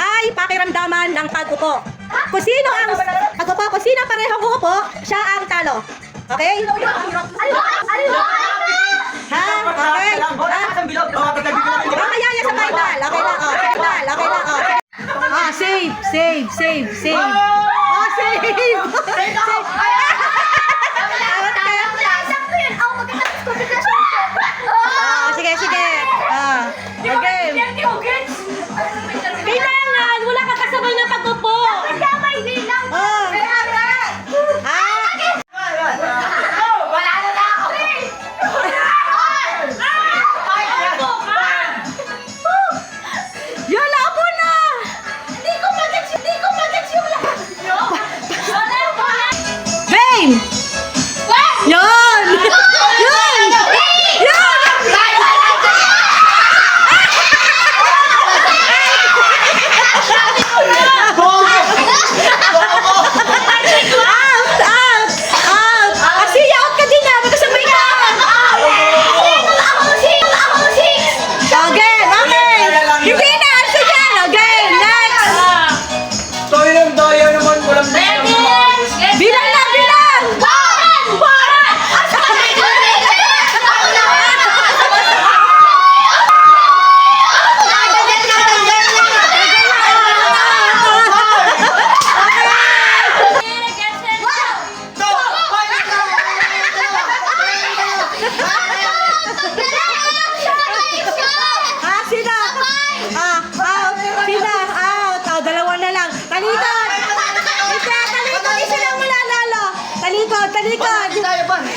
Ay pakiramdaman ng pag-upo. Kung sino ang pag-upo, kung sino parehong uupo, siya ang talo. Okay? Ha? Okay? Mamaya yan sa final. Okay lang, oh. Final, okay lang, oh. Ah, save. Oh, save. Sige. Okay. Kailangan, wala ka kasabay na pag-upo. Oh. Yola, upo na! Hindi ko magets yung lahat. Game! Yun!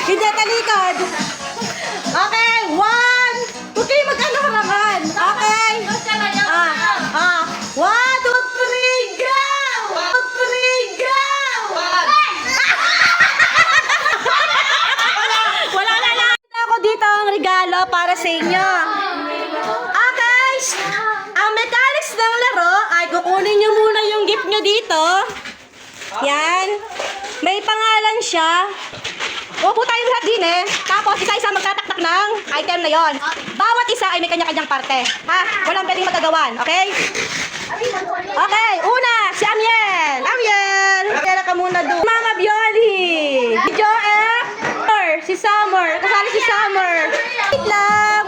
Hindi, talikod. Okay, 1. Huwag kayo magkano-harangan. Okay. 1, 2, 3, go! 2, 3, go! Wala na lang. Ako dito ang regalo para sa inyo. Okay. Ang mechanics ng laro ay kukunin nyo muna yung gift nyo dito. Yan. May pangalan siya. Upo tayo lahat din eh. Tapos isa-isa magtataktak ng item na yon. Bawat isa ay may kanya-kanyang parte. Ha? Walang pwedeng magagawan. Okay? Okay. Una, si Amiel. Amiel! Kaya ka muna doon. Mama Bioli. Si Joel. Si Summer. Kasali si Summer. Wait lang.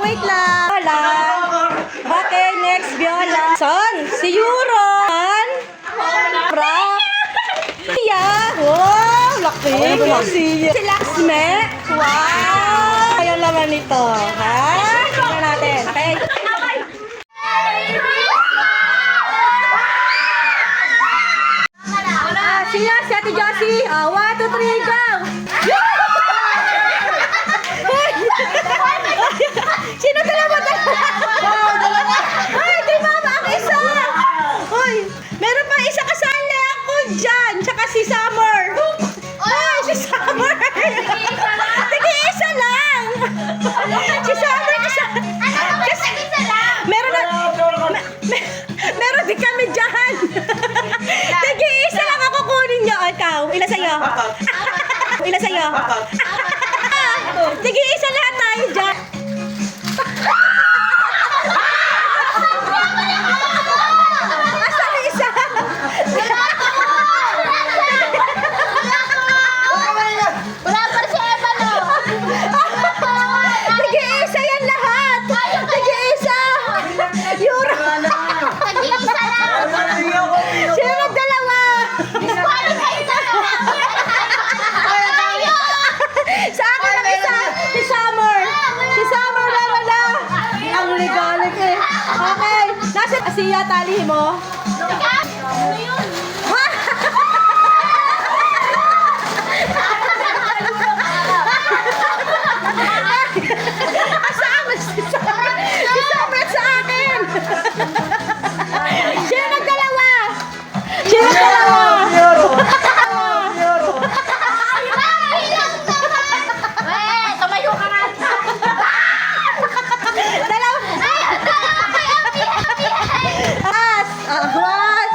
Viola. Okay, next Viola. Son, si Euron. Rock. Wow, laki kasi. Si Laxme. Wow. Ayaw naman ito. Ha? Tignan natin. Okay? Siya, si Ate Josie. 1, 2, 3, go! Sino dalawa? Ay, di mama ang isa. Uy, meron pa isa kasali ako dyan. Tsaka si Summer. Ay, si Summer. Tig-isa lang. Si Summer kasali. Meron din kami dyan. Tig-isa lang ako kunin nyo. Ikaw, ilan sa'yo? Ilan sa'yo? Tig-isa lahat tayo dyan. Siya, tali mo. Ano yun? Asama si Summer sa akin. Sino nagdalawa? Sino nagdalawa? Tumayo ka nga. Dalawa. One.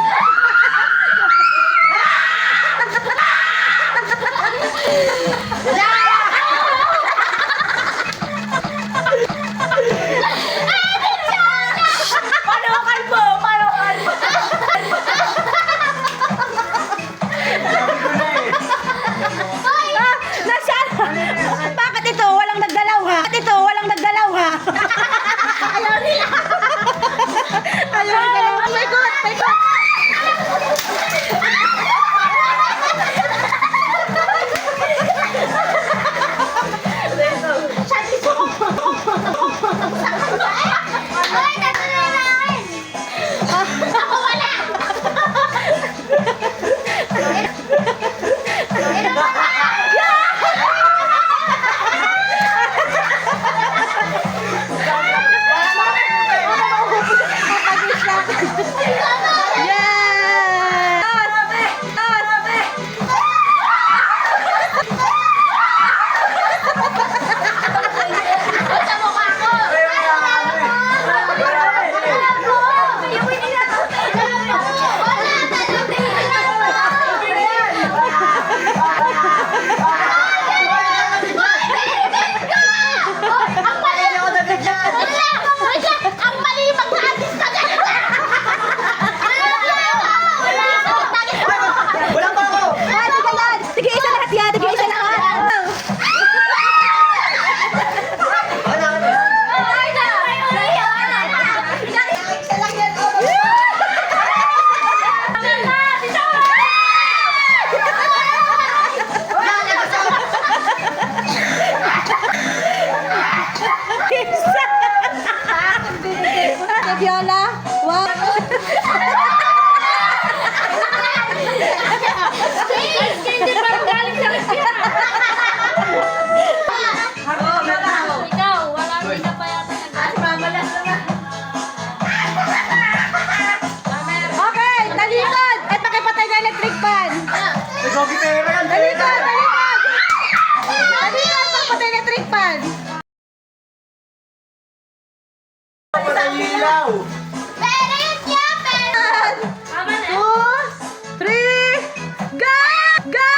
Doggy pera yan. Dali ka! Dali ka! Pagpatay na trick pan! Patay ilaw. Tama na. 2, 3, go! Go!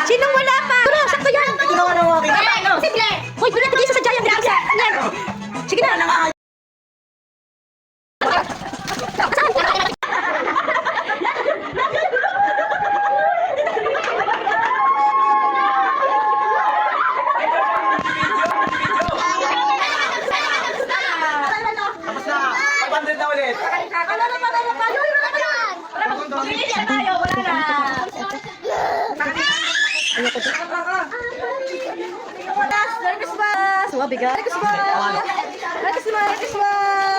Sinong wala pa? Bro, sakto yan! Ito naman ang akin. Sige! Hoy, bro, tigisa sa giant grabs! Yan! Sige na! Tapos na. 500 na ulit. Merry Christmas! Merry Christmas! Merry Christmas! Merry Christmas!